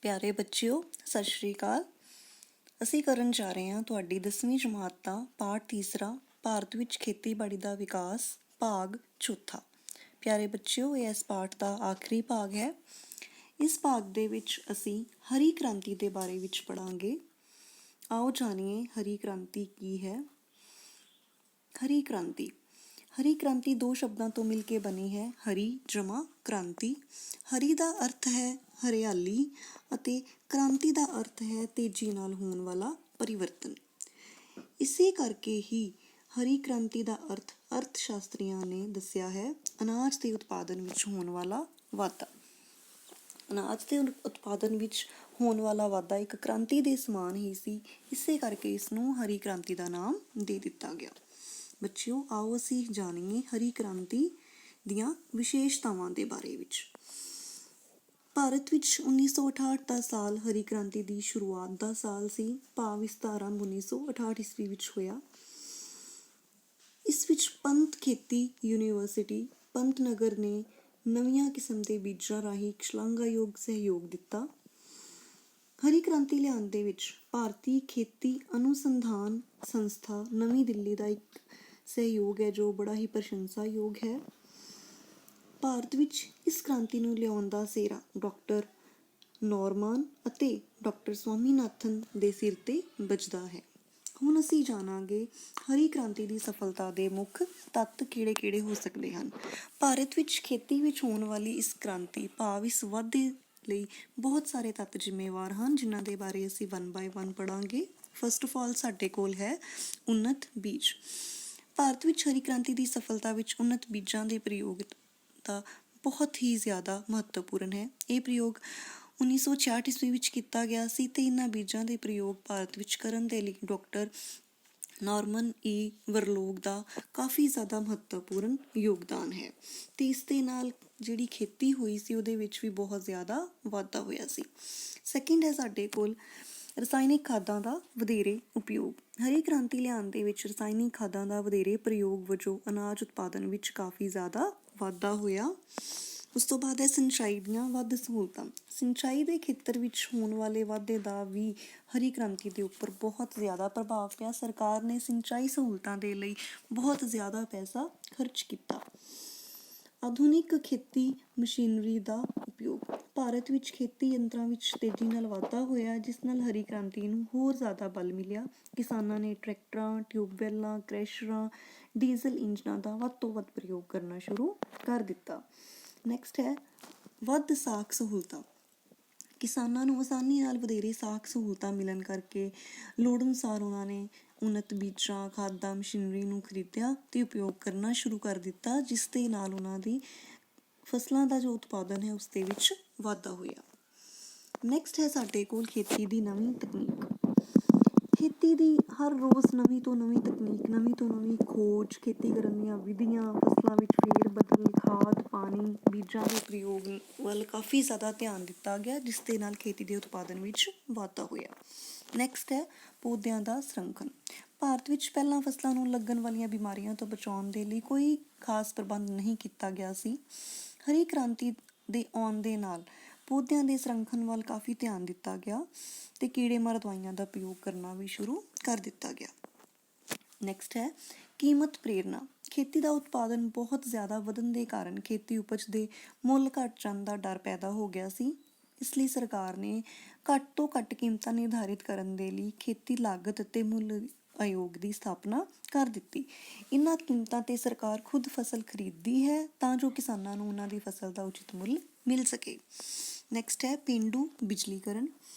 ਪਿਆਰੇ ਬੱਚਿਓ, ਸਤਿ ਸ਼੍ਰੀ ਅਕਾਲ। ਅਸੀਂ ਕਰਨ ਜਾ ਰਹੇ ਹਾਂ ਤੁਹਾਡੀ 10ਵੀਂ ਜਮਾਤ ਦਾ ਪਾਠ ਤੀਸਰਾ, ਭਾਰਤ ਵਿੱਚ ਖੇਤੀਬਾੜੀ ਦਾ ਵਿਕਾਸ, ਭਾਗ ਚੌਥਾ। ਪਿਆਰੇ ਬੱਚਿਓ, ਇਹ ਇਸ ਪਾਠ ਦਾ ਆਖਰੀ ਭਾਗ ਹੈ। ਇਸ ਭਾਗ ਦੇ ਵਿੱਚ ਅਸੀਂ ਹਰੀ ਕ੍ਰਾਂਤੀ ਦੇ ਬਾਰੇ ਵਿੱਚ ਪੜ੍ਹਾਂਗੇ। ਆਓ ਜਾਣੀਏ ਹਰੀ ਕ੍ਰਾਂਤੀ ਕੀ ਹੈ। ਹਰੀ ਕ੍ਰਾਂਤੀ ਹਰੀ ਦੋ ਸ਼ਬਦਾਂ ਤੋਂ ਮਿਲ ਕੇ ਬਣੀ ਹੈ। ਹਰੀ ਜਮਾ ਕ੍ਰਾਂਤੀ। ਹਰੀ ਦਾ ਅਰਥ ਹੈ ਹਰਿਆਲੀ ਅਤੇ ਕ੍ਰਾਂਤੀ ਦਾ ਅਰਥ ਹੈ ਤੇਜ਼ੀ ਨਾਲ ਹੋਣ ਵਾਲਾ ਪਰਿਵਰਤਨ। ਇਸੇ ਕਰਕੇ ਹੀ ਹਰੀ ਕ੍ਰਾਂਤੀ ਦਾ ਅਰਥ ਸ਼ਾਸਤਰੀਆਂ ਨੇ ਦੱਸਿਆ ਹੈ ਅਨਾਜ ਦੇ ਉਤਪਾਦਨ ਵਿੱਚ ਹੋਣ ਵਾਲਾ ਵਾਧਾ। ਅਨਾਜ ਦੇ ਉਤਪਾਦਨ ਵਿੱਚ ਹੋਣ ਵਾਲਾ ਵਾਧਾ ਇੱਕ ਕ੍ਰਾਂਤੀ ਦੇ ਸਮਾਨ ਹੀ ਸੀ। ਇਸੇ ਕਰਕੇ ਇਸ ਨੂੰ ਹਰੀ ਕ੍ਰਾਂਤੀ ਦਾ ਨਾਮ ਦੇ ਦਿੱਤਾ ਗਿਆ। ਬੱਚਿਓ, ਆਓ ਅਸੀਂ ਜਾਣੀਏ ਹਰੀ ਕ੍ਰਾਂਤੀ ਦੀਆਂ ਵਿਸ਼ੇਸ਼ਤਾਵਾਂ ਦੇ ਬਾਰੇ ਵਿੱਚ। ਭਾਰਤ ਵਿੱਚ 1968 ਦਾ ਸਾਲ ਹਰੀ ਕ੍ਰਾਂਤੀ ਦੀ ਸ਼ੁਰੂਆਤ ਦਾ ਸਾਲ ਸੀ। ਭਾਵ ਇਸ ਦਾ ਆਰੰਭ 1968 ਈਸਵੀ ਵਿੱਚ ਹੋਇਆ। ਇਸ ਵਿੱਚ ਪੰਤ ਖੇਤੀ ਯੂਨੀਵਰਸਿਟੀ ਪੰਤਨਗਰ ਨੇ ਨਵੀਆਂ ਕਿਸਮ ਦੇ ਬੀਜਾਂ ਰਾਹੀਂ ਇੱਕ ਸ਼ਲਾਘਾਯੋਗ ਸਹਿਯੋਗ ਦਿੱਤਾ। ਹਰੀ ਕ੍ਰਾਂਤੀ ਲਿਆਉਣ ਦੇ ਵਿੱਚ ਭਾਰਤੀ ਖੇਤੀ ਅਨੁਸੰਧਾਨ ਸੰਸਥਾ ਨਵੀਂ ਦਿੱਲੀ ਦਾ ਇੱਕ ਸਹਿਯੋਗ ਹੈ ਜੋ ਬੜਾ ਹੀ ਪ੍ਰਸ਼ੰਸਾਯੋਗ ਹੈ। ਭਾਰਤ ਵਿੱਚ ਇਸ ਕ੍ਰਾਂਤੀ ਨੂੰ ਲਿਆਉਣ ਦਾ ਸਿਹਰਾ ਡਾਕਟਰ ਨੋਰਮਾਨ ਅਤੇ ਡਾਕਟਰ ਸਵਾਮੀਨਾਥਨ ਦੇ ਸਿਰ ਤੇ ਵੱਜਦਾ ਹੈ। ਹੁਣ ਅਸੀਂ ਜਾਣਾਂਗੇ ਹਰੀ ਕ੍ਰਾਂਤੀ ਦੀ ਸਫਲਤਾ ਦੇ ਮੁੱਖ ਤੱਤ ਕਿਹੜੇ-ਕਿਹੜੇ ਹੋ ਸਕਦੇ ਹਨ। ਭਾਰਤ ਵਿੱਚ ਖੇਤੀ ਵਿੱਚ ਹੋਣ ਵਾਲੀ ਇਸ ਕ੍ਰਾਂਤੀ ਭਾਵ ਇਸ ਵਾਧੇ ਲਈ ਬਹੁਤ ਸਾਰੇ ਤੱਤ ਜ਼ਿੰਮੇਵਾਰ ਹਨ, ਜਿਨ੍ਹਾਂ ਦੇ ਬਾਰੇ ਅਸੀਂ 1 by 1 ਪੜ੍ਹਾਂਗੇ। ਫਸਟ ਆਫ ਆਲ ਸਾਡੇ ਕੋਲ ਹੈ ਉੱਨਤ ਬੀਜ। ਭਾਰਤ ਵਿੱਚ ਹਰੀ ਕ੍ਰਾਂਤੀ ਦੀ ਸਫਲਤਾ ਵਿੱਚ ਉੱਨਤ ਬੀਜਾਂ ਦੇ ਪ੍ਰਯੋਗ ਦਾ ਬਹੁਤ ਹੀ ਜ਼ਿਆਦਾ ਮਹੱਤਵਪੂਰਨ ਹੈ। ਇਹ ਪ੍ਰਯੋਗ 1966 ਈਸਵੀ ਵਿੱਚ ਕੀਤਾ ਗਿਆ ਸੀ ਤੇ ਇਹਨਾਂ ਬੀਜਾਂ ਦੇ ਪ੍ਰਯੋਗ ਭਾਰਤ ਵਿੱਚ ਕਰਨ ਦੇ ਲਈ ਡਾਕਟਰ ਨਾਰਮਨ ਵਰਲੋਗ ਦਾ ਕਾਫੀ ਜ਼ਿਆਦਾ ਮਹੱਤਵਪੂਰਨ ਯੋਗਦਾਨ ਹੈ ਤੇ ਇਸ ਦੇ ਨਾਲ ਜਿਹੜੀ ਖੇਤੀ ਹੋਈ ਸੀ ਉਹਦੇ ਵਿੱਚ ਵੀ ਬਹੁਤ ਜ਼ਿਆਦਾ ਵਾਧਾ ਹੋਇਆ ਸੀ। ਸੈਕਿੰਡ ਹੈ ਸਾਡੇ ਕੋਲ ਰਸਾਇਣਿਕ ਖਾਦਾਂ ਦਾ ਵਧੇਰੇ ਉਪਯੋਗ। ਹਰੀ ਕ੍ਰਾਂਤੀ ਲਿਆਉਣ ਦੇ ਵਿੱਚ ਰਸਾਇਣਿਕ ਖਾਦਾਂ ਦਾ ਵਧੇਰੇ ਪ੍ਰਯੋਗ ਵਜੋਂ ਅਨਾਜ ਉਤਪਾਦਨ ਵਿੱਚ ਕਾਫੀ ਜ਼ਿਆਦਾ ਵਾਧਾ ਹੋਇਆ। ਉਸ ਤੋਂ ਬਾਅਦ ਹੈ ਸਿੰਚਾਈ ਦੀਆਂ ਵੱਧ ਸਹੂਲਤਾਂ। ਸਿੰਚਾਈ ਦੇ ਖੇਤਰ ਵਿੱਚ ਹੋਣ ਵਾਲੇ ਵਾਧੇ ਦਾ ਵੀ ਹਰੀ ਕ੍ਰਾਂਤੀ ਦੇ ਉੱਪਰ ਬਹੁਤ ਜ਼ਿਆਦਾ ਪ੍ਰਭਾਵ ਪਿਆ। ਸਰਕਾਰ ਨੇ ਸਿੰਚਾਈ ਸਹੂਲਤਾਂ ਦੇ ਲਈ ਬਹੁਤ ਜ਼ਿਆਦਾ ਪੈਸਾ ਖਰਚ ਕੀਤਾ। ਆਧੁਨਿਕ ਖੇਤੀ ਮਸ਼ੀਨਰੀ ਦਾ ਉਪਯੋਗ। ਭਾਰਤ ਵਿੱਚ ਖੇਤੀ ਯੰਤਰਾਂ ਵਿੱਚ ਤੇਜ਼ੀ ਨਾਲ ਵਾਧਾ ਹੋਇਆ, ਜਿਸ ਨਾਲ ਹਰੀ ਕ੍ਰਾਂਤੀ ਨੂੰ ਹੋਰ ਜ਼ਿਆਦਾ ਬਲ ਮਿਲਿਆ। ਕਿਸਾਨਾਂ ਨੇ ਟਰੈਕਟਰਾਂ, ਟਿਊਬਵੈੱਲਾਂ, ਕ੍ਰੈਸ਼ਰਾਂ, ਡੀਜ਼ਲ ਇੰਜਨਾਂ ਦਾ ਵੱਧ ਤੋਂ ਵੱਧ ਪ੍ਰਯੋਗ ਕਰਨਾ ਸ਼ੁਰੂ ਕਰ ਦਿੱਤਾ। ਨੈਕਸਟ ਹੈ ਵੱਧ ਸਾਖ ਸਹੂਲਤਾਂ। ਕਿਸਾਨਾਂ ਨੂੰ ਆਸਾਨੀ ਨਾਲ ਵਧੇਰੇ ਸਾਖ ਸਹੂਲਤਾਂ ਮਿਲਣ ਕਰਕੇ ਲੋੜ ਅਨੁਸਾਰ ਉਹਨਾਂ ਨੇ ਉੱਨਤ ਬੀਜਾਂ, ਖਾਦਾਂ, ਮਸ਼ੀਨਰੀ ਨੂੰ ਖਰੀਦਿਆ ਤੇ ਉਪਯੋਗ ਕਰਨਾ ਸ਼ੁਰੂ ਕਰ ਦਿੱਤਾ, ਜਿਸ ਦੇ ਨਾਲ ਉਹਨਾਂ ਦੀ ਫਸਲਾਂ ਦਾ ਜੋ ਉਤਪਾਦਨ ਹੈ ਉਸ ਦੇ ਵਿੱਚ ਵਾਧਾ ਹੋਇਆ। ਨੈਕਸਟ ਹੈ ਸਾਡੇ ਕੋਲ ਖੇਤੀ ਦੀ ਨਵੀਂ ਤਕਨੀਕ। ਖੇਤੀ ਦੀ ਹਰ ਰੋਜ਼ ਨਵੀਂ ਤੋਂ ਨਵੀਂ ਤਕਨੀਕ, ਨਵੀਂ ਤੋਂ ਨਵੀਂ ਖੋਜ, ਖੇਤੀ ਕਰਨ ਦੀਆਂ ਵਿਧੀਆਂ, ਫਸਲਾਂ ਵਿੱਚ ਫੇਰ ਬਦਲ, ਖਾਦ, ਪਾਣੀ, ਬੀਜਾਂ ਦੇ ਪ੍ਰਯੋਗ ਵੱਲ ਕਾਫੀ ਜ਼ਿਆਦਾ ਧਿਆਨ ਦਿੱਤਾ ਗਿਆ, ਜਿਸ ਦੇ ਨਾਲ ਖੇਤੀ ਦੇ ਉਤਪਾਦਨ ਵਿੱਚ ਵਾਧਾ ਹੋਇਆ। ਨੈਕਸਟ ਹੈ ਪੌਦਿਆਂ ਦਾ ਸੰਰਖਣ। ਭਾਰਤ ਵਿੱਚ ਪਹਿਲਾਂ ਫਸਲਾਂ ਨੂੰ ਲੱਗਣ ਵਾਲੀਆਂ ਬਿਮਾਰੀਆਂ ਤੋਂ ਬਚਾਉਣ ਦੇ ਲਈ ਕੋਈ ਖਾਸ ਪ੍ਰਬੰਧ ਨਹੀਂ ਕੀਤਾ ਗਿਆ ਸੀ। ਹਰੀ ਕ੍ਰਾਂਤੀ ਦੇ ਆਉਣ ਦੇ ਨਾਲ ਪੌਦਿਆਂ ਦੇ ਸੰਰਖਣ ਵੱਲ ਕਾਫੀ ਧਿਆਨ ਦਿੱਤਾ ਗਿਆ ਤੇ ਕੀੜੇ-ਮਾਰ ਦਵਾਈਆਂ ਦਾ ਪ੍ਰਯੋਗ ਕਰਨਾ ਵੀ ਸ਼ੁਰੂ ਕਰ ਦਿੱਤਾ ਗਿਆ। ਨੈਕਸਟ ਹੈ ਕੀਮਤ ਪ੍ਰੇਰਨਾ। ਖੇਤੀ ਦਾ ਉਤਪਾਦਨ ਬਹੁਤ ਜ਼ਿਆਦਾ ਵਧਣ ਦੇ ਕਾਰਨ ਖੇਤੀ ਉਪਜ ਦੇ ਮੁੱਲ ਘੱਟ ਜਾਣ ਦਾ ਡਰ ਪੈਦਾ ਹੋ ਗਿਆ ਸੀ। ਇਸ ਲਈ ਸਰਕਾਰ ਨੇ ਘੱਟ ਤੋਂ ਘੱਟ ਕੀਮਤਾਂ ਨਿਰਧਾਰਿਤ ਕਰਨ ਦੇ ਲਈ ਖੇਤੀ ਲਾਗਤ ਅਤੇ ਮੁੱਲ ਆਯੋਗ ਦੀ ਸਥਾਪਨਾ ਕਰ ਦਿੱਤੀ। ਇਹਨਾਂ ਕੀਮਤਾਂ ਤੇ ਸਰਕਾਰ ਖੁਦ ਫਸਲ ਖਰੀਦਦੀ ਹੈ ਤਾਂ ਜੋ ਕਿਸਾਨਾਂ ਨੂੰ ਉਹਨਾਂ ਦੀ ਫਸਲ ਦਾ ਉਚਿਤ ਮੁੱਲ ਮਿਲ ਸਕੇ। ਨੈਕਸਟ ਹੈ ਪੇਂਡੂ ਬਿਜਲੀਕਰਨ।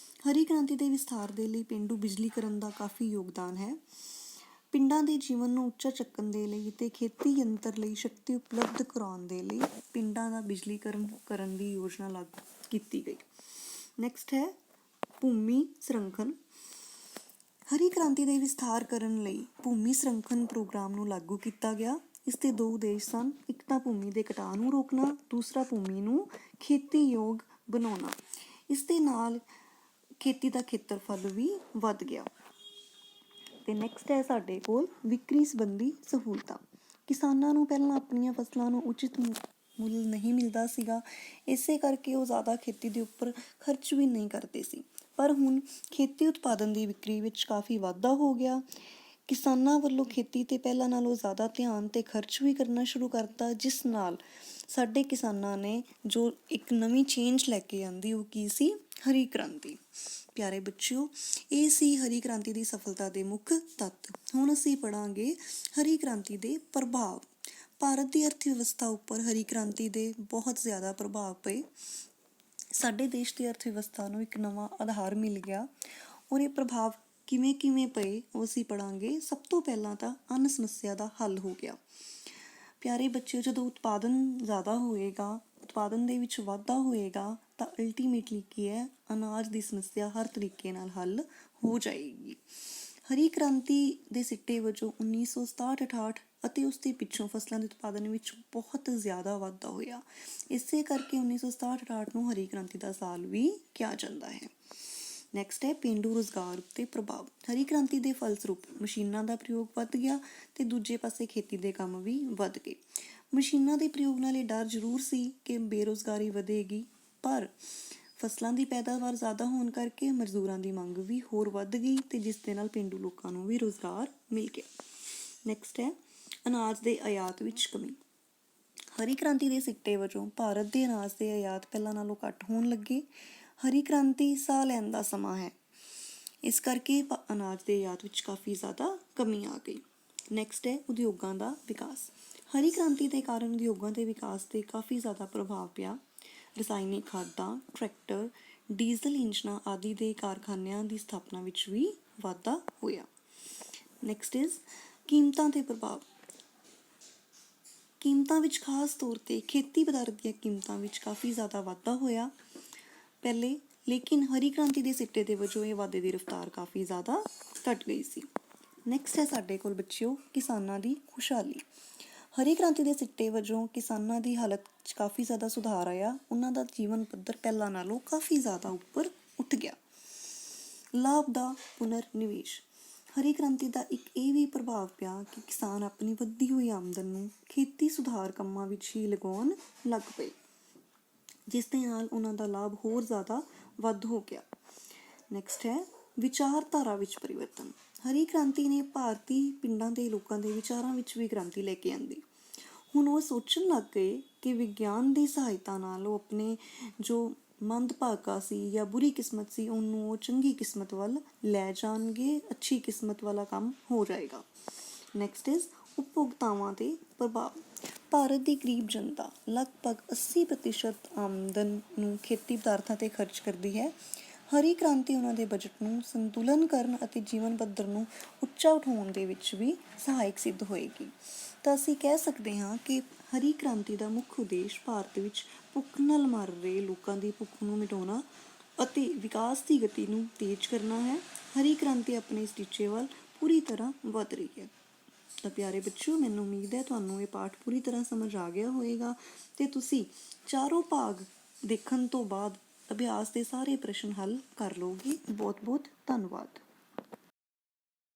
ਹਰੀ ਕ੍ਰਾਂਤੀ ਦੇ ਵਿਸਥਾਰ ਦੇ ਲਈ ਪੇਂਡੂ ਬਿਜਲੀਕਰਨ ਦਾ ਕਾਫੀ ਯੋਗਦਾਨ ਹੈ। ਪਿੰਡਾਂ ਦੇ ਜੀਵਨ ਨੂੰ ਉੱਚਾ ਚੱਕਣ ਦੇ ਲਈ ਤੇ ਖੇਤੀ ਯੰਤਰ ਲਈ ਸ਼ਕਤੀ ਉਪਲਬਧ ਕਰਾਉਣ ਦੇ ਲਈ ਪਿੰਡਾਂ ਦਾ ਬਿਜਲੀਕਰਨ ਕਰਨ ਦੀ ਯੋਜਨਾ ਲਾਗੂ ਕੀਤੀ ਗਈ। ਨੈਕਸਟ ਹੈ ਭੂਮੀ ਸੰਰਖਣ। ਹਰੀ ਕ੍ਰਾਂਤੀ ਦੇ ਵਿਸਥਾਰ ਕਰਨ ਲਈ ਭੂਮੀ ਸੰਰਖਣ ਪ੍ਰੋਗਰਾਮ ਨੂੰ ਲਾਗੂ ਕੀਤਾ ਗਿਆ। ਇਸ ਦੇ ਦੋ ਉਦੇਸ਼ ਸਨ। ਇੱਕ ਤਾਂ ਭੂਮੀ ਦੇ ਕਟਾਅ ਨੂੰ ਰੋਕਣਾ, ਦੂਸਰਾ ਭੂਮੀ ਨੂੰ ਖੇਤੀਯੋਗ ਬਣਾਉਣਾ। ਇਸ ਦੇ ਨਾਲ ਖੇਤੀ ਦਾ ਖੇਤਰਫਲ ਵੀ ਵੱਧ ਗਿਆ। ਤੇ ਨੈਕਸਟ ਹੈ ਸਾਡੇ ਕੋਲ ਵਿਕਰੀ ਸੰਬੰਧੀ ਸਹੂਲਤਾਂ। ਕਿਸਾਨਾਂ ਨੂੰ ਪਹਿਲਾਂ ਆਪਣੀਆਂ ਫਸਲਾਂ ਨੂੰ ਉਚਿਤ ਮੁੱਲ ਨਹੀਂ ਮਿਲਦਾ ਸੀਗਾ। ਇਸੇ ਕਰਕੇ ਉਹ ਜ਼ਿਆਦਾ ਖੇਤੀ ਦੇ ਉੱਪਰ ਖਰਚ ਵੀ ਨਹੀਂ ਕਰਦੇ ਸੀ। ਪਰ ਹੁਣ ਖੇਤੀ ਉਤਪਾਦਨ ਦੀ ਵਿਕਰੀ ਵਿੱਚ ਕਾਫੀ ਵਾਧਾ ਹੋ ਗਿਆ। ਕਿਸਾਨਾਂ ਵੱਲੋਂ ਖੇਤੀ 'ਤੇ ਪਹਿਲਾਂ ਨਾਲੋਂ ਜ਼ਿਆਦਾ ਧਿਆਨ ਅਤੇ ਖਰਚ ਵੀ ਕਰਨਾ ਸ਼ੁਰੂ ਕਰਤਾ, ਜਿਸ ਨਾਲ ਸਾਡੇ ਕਿਸਾਨਾਂ ਨੇ ਜੋ ਇੱਕ ਨਵੀਂ ਚੇਂਜ ਲੈ ਕੇ ਆਂਦੀ, ਉਹ ਕੀ ਸੀ? ਹਰੀ ਕ੍ਰਾਂਤੀ। ਪਿਆਰੇ ਬੱਚਿਓ, ਇਹ ਸੀ ਹਰੀ ਕ੍ਰਾਂਤੀ ਦੀ ਸਫਲਤਾ ਦੇ ਮੁੱਖ ਤੱਤ। ਹੁਣ ਅਸੀਂ ਪੜ੍ਹਾਂਗੇ ਹਰੀ ਕ੍ਰਾਂਤੀ ਦੇ ਪ੍ਰਭਾਵ। ਭਾਰਤ ਦੀ ਅਰਥ ਵਿਵਸਥਾ ਉੱਪਰ ਹਰੀ ਕ੍ਰਾਂਤੀ ਦੇ ਬਹੁਤ ਜ਼ਿਆਦਾ ਪ੍ਰਭਾਵ ਪਏ। ਸਾਡੇ ਦੇਸ਼ ਦੀ ਅਰਥ ਵਿਵਸਥਾ ਨੂੰ ਇੱਕ ਨਵਾਂ ਆਧਾਰ ਮਿਲ ਗਿਆ, ਔਰ ਇਹ ਪ੍ਰਭਾਵ ਕਿਵੇਂ ਪਏ ਉਹ ਅਸੀਂ ਪੜ੍ਹਾਂਗੇ। ਸਭ ਤੋਂ ਪਹਿਲਾਂ ਤਾਂ ਅੰਨ ਸਮੱਸਿਆ ਦਾ ਹੱਲ ਹੋ ਗਿਆ। ਪਿਆਰੇ ਬੱਚਿਓ, ਜਦੋਂ ਉਤਪਾਦਨ ਜ਼ਿਆਦਾ ਹੋਏਗਾ, ਉਤਪਾਦਨ ਦੇ ਵਿੱਚ ਵਾਧਾ ਹੋਏਗਾ, ਤਾਂ ਅਲਟੀਮੇਟਲੀ ਕੀ ਹੈ? ਅਨਾਜ ਦੀ ਸਮੱਸਿਆ ਹਰ ਤਰੀਕੇ ਨਾਲ ਹੱਲ ਹੋ ਜਾਏਗੀ। ਹਰੀ ਕ੍ਰਾਂਤੀ ਦੇ ਸਿੱਟੇ ਵਜੋਂ 1967-68 ਅਤੇ ਉਸ ਦੇ ਪਿੱਛੋਂ ਫਸਲਾਂ ਦੇ ਉਤਪਾਦਨ ਵਿੱਚ ਬਹੁਤ ਜ਼ਿਆਦਾ ਵਾਧਾ ਹੋਇਆ। ਇਸੇ ਕਰਕੇ 1967-68 ਨੂੰ ਹਰੀ ਕ੍ਰਾਂਤੀ ਦਾ ਸਾਲ ਵੀ ਕਿਹਾ ਜਾਂਦਾ ਹੈ। ਨੈਕਸਟ ਹੈ ਪੇਂਡੂ ਰੁਜ਼ਗਾਰ ਉੱਤੇ ਪ੍ਰਭਾਵ। ਹਰੀ ਕ੍ਰਾਂਤੀ ਦੇ ਫਲਸਰੂਪ ਮਸ਼ੀਨਾਂ ਦਾ ਪ੍ਰਯੋਗ ਵੱਧ ਗਿਆ ਅਤੇ ਦੂਜੇ ਪਾਸੇ ਖੇਤੀ ਦੇ ਕੰਮ ਵੀ ਵੱਧ ਗਏ। ਮਸ਼ੀਨਾਂ ਦੇ ਪ੍ਰਯੋਗ ਨਾਲ ਇਹ ਡਰ ਜ਼ਰੂਰ ਸੀ ਕਿ ਬੇਰੁਜ਼ਗਾਰੀ ਵਧੇਗੀ, ਪਰ ਫਸਲਾਂ ਦੀ ਪੈਦਾਵਾਰ ਜ਼ਿਆਦਾ ਹੋਣ ਕਰਕੇ ਮਜ਼ਦੂਰਾਂ ਦੀ ਮੰਗ ਵੀ ਹੋਰ ਵੱਧ ਗਈ, ਅਤੇ ਜਿਸ ਦੇ ਨਾਲ ਪੇਂਡੂ ਲੋਕਾਂ ਨੂੰ ਵੀ ਰੁਜ਼ਗਾਰ ਮਿਲ ਗਿਆ। ਨੈਕਸਟ ਹੈ ਅਨਾਜ ਦੇ ਆਯਾਤ ਵਿੱਚ ਕਮੀ। ਹਰੀ ਕ੍ਰਾਂਤੀ ਦੇ ਸਿੱਟੇ ਵਜੋਂ ਭਾਰਤ ਦੇ ਅਨਾਜ ਦੇ ਆਯਾਤ ਪਹਿਲਾਂ ਨਾਲੋਂ ਘੱਟ ਹੋਣ ਲੱਗੇ। ਹਰੀ ਕ੍ਰਾਂਤੀ ਸਾਹ ਲੈਣ ਦਾ ਸਮਾਂ ਹੈ, ਇਸ ਕਰਕੇ ਅਨਾਜ ਦੇ ਆਯਾਤ ਵਿੱਚ ਕਾਫੀ ਜ਼ਿਆਦਾ ਕਮੀ ਆ ਗਈ। ਨੈਕਸਟ ਹੈ ਉਦਯੋਗਾਂ ਦਾ ਵਿਕਾਸ। ਹਰੀ ਕ੍ਰਾਂਤੀ ਦੇ ਕਾਰਨ ਉਦਯੋਗਾਂ ਦੇ ਵਿਕਾਸ 'ਤੇ ਕਾਫੀ ਜ਼ਿਆਦਾ ਪ੍ਰਭਾਵ ਪਿਆ। ਰਸਾਇਣਿਕ ਖਾਦਾਂ, ਟਰੈਕਟਰ, ਡੀਜ਼ਲ ਇੰਜਨਾਂ ਆਦਿ ਦੇ ਕਾਰਖਾਨਿਆਂ ਦੀ ਸਥਾਪਨਾ ਵਿੱਚ ਵੀ ਵਾਧਾ ਹੋਇਆ। ਨੈਕਸਟ ਇਜ਼ ਕੀਮਤਾਂ 'ਤੇ ਪ੍ਰਭਾਵ। ਕੀਮਤਾਂ ਵਿੱਚ ਖਾਸ ਤੌਰ 'ਤੇ ਖੇਤੀ ਪਦਾਰਥ ਦੀਆਂ ਕੀਮਤਾਂ ਵਿੱਚ ਕਾਫੀ ਜ਼ਿਆਦਾ ਵਾਧਾ ਹੋਇਆ ਪਹਿਲੇ, ਲੇਕਿਨ ਹਰੀ ਕ੍ਰਾਂਤੀ ਦੇ ਸਿੱਟੇ ਦੇ ਵਜੋਂ ਇਹ ਵਾਧੇ ਦੀ ਰਫ਼ਤਾਰ ਕਾਫੀ ਜ਼ਿਆਦਾ ਘੱਟ ਗਈ ਸੀ। ਨੈਕਸਟ ਹੈ ਸਾਡੇ ਕੋਲ ਬੱਚਿਓ ਕਿਸਾਨਾਂ ਦੀ ਖੁਸ਼ਹਾਲੀ। ਹਰੀ ਕ੍ਰਾਂਤੀ ਦੇ ਸਿੱਟੇ ਵਜੋਂ ਕਿਸਾਨਾਂ ਦੀ ਹਾਲਤ 'ਚ ਕਾਫੀ ਜ਼ਿਆਦਾ ਸੁਧਾਰ ਆਇਆ। ਉਹਨਾਂ ਦਾ ਜੀਵਨ ਪੱਧਰ ਪਹਿਲਾਂ ਨਾਲੋਂ ਕਾਫੀ ਜ਼ਿਆਦਾ ਉੱਪਰ ਉੱਠ ਗਿਆ। ਲਾਭ ਦਾ ਪੁਨਰ ਨਿਵੇਸ਼। ਹਰੀ ਕ੍ਰਾਂਤੀ ਦਾ ਇੱਕ ਇਹ ਵੀ ਪ੍ਰਭਾਵ ਪਿਆ ਕਿ ਕਿਸਾਨ ਆਪਣੀ ਵੱਧਦੀ ਹੋਈ ਆਮਦਨ ਨੂੰ ਖੇਤੀ ਸੁਧਾਰ ਕੰਮਾਂ ਵਿੱਚ ਹੀ ਲਗਾਉਣ ਲੱਗ ਪਏ, ਜਿਸ ਦੇ ਨਾਲ ਉਹਨਾਂ ਦਾ ਲਾਭ ਹੋਰ ਜ਼ਿਆਦਾ ਵੱਧ ਹੋ ਗਿਆ। ਨੈਕਸਟ ਹੈ ਵਿਚਾਰਧਾਰਾ ਵਿੱਚ ਪਰਿਵਰਤਨ। ਹਰੀ ਕ੍ਰਾਂਤੀ ਨੇ ਭਾਰਤੀ ਪਿੰਡਾਂ ਦੇ ਲੋਕਾਂ ਦੇ ਵਿਚਾਰਾਂ ਵਿੱਚ ਵੀ ਕ੍ਰਾਂਤੀ ਲੈ ਕੇ ਆਂਦੀ। ਹੁਣ ਉਹ ਸੋਚਣ ਲੱਗ ਗਏ ਕਿ ਵਿਗਿਆਨ ਦੀ ਸਹਾਇਤਾ ਨਾਲ ਉਹ ਆਪਣੇ ਜੋ ਮੰਦਭਾਗਾ ਸੀ ਜਾਂ ਬੁਰੀ ਕਿਸਮਤ ਸੀ, ਉਹਨੂੰ ਉਹ ਚੰਗੀ ਕਿਸਮਤ ਵੱਲ ਲੈ ਜਾਣਗੇ, ਅੱਛੀ ਕਿਸਮਤ ਵਾਲਾ ਕੰਮ ਹੋ ਜਾਏਗਾ। ਨੈਕਸਟ ਇਜ਼ ਉਪਭੋਗਤਾਵਾਂ 'ਤੇ ਪ੍ਰਭਾਵ। ਭਾਰਤ ਦੀ ਗਰੀਬ ਜਨਤਾ ਲਗਭਗ 80% ਆਮਦਨ ਨੂੰ ਖੇਤੀ ਪਦਾਰਥਾਂ 'ਤੇ ਖਰਚ ਕਰਦੀ ਹੈ। ਹਰੀ ਕ੍ਰਾਂਤੀ ਉਹਨਾਂ ਦੇ ਬਜਟ ਨੂੰ ਸੰਤੁਲਨ ਕਰਨ ਅਤੇ ਜੀਵਨ ਪੱਧਰ ਨੂੰ ਉੱਚਾ ਉਠਾਉਣ ਦੇ ਵਿੱਚ ਵੀ ਸਹਾਇਕ ਸਿੱਧ ਹੋਏਗੀ। ਤਾਂ ਅਸੀਂ ਕਹਿ ਸਕਦੇ ਹਾਂ ਕਿ ਹਰੀ ਕ੍ਰਾਂਤੀ ਦਾ ਮੁੱਖ ਉਦੇਸ਼ ਭਾਰਤ ਵਿੱਚ ਭੁੱਖ ਨਾਲ ਮਰ ਰਹੇ ਲੋਕਾਂ ਦੀ ਭੁੱਖ ਨੂੰ ਮਿਟਾਉਣਾ ਅਤੇ ਵਿਕਾਸ ਦੀ ਗਤੀ ਨੂੰ ਤੇਜ਼ ਕਰਨਾ ਹੈ। ਹਰੀ ਕ੍ਰਾਂਤੀ ਆਪਣੇ ਇਸ ਟੀਚੇ ਵੱਲ ਪੂਰੀ ਤਰ੍ਹਾਂ ਵਧ ਰਹੀ ਹੈ। ਤਾਂ ਪਿਆਰੇ ਬੱਚਿਓ, ਮੈਨੂੰ ਉਮੀਦ ਹੈ ਤੁਹਾਨੂੰ ਇਹ ਪਾਠ ਪੂਰੀ ਤਰ੍ਹਾਂ ਸਮਝ ਆ ਗਿਆ ਹੋਵੇਗਾ ਅਤੇ ਤੁਸੀਂ ਚਾਰੋਂ ਭਾਗ ਦੇਖਣ ਤੋਂ ਬਾਅਦ ਅਭਿਆਸ ਦੇ ਸਾਰੇ ਪ੍ਰਸ਼ਨ ਹੱਲ ਕਰ ਲਓਗੇ। ਬਹੁਤ ਬਹੁਤ ਧੰਨਵਾਦ।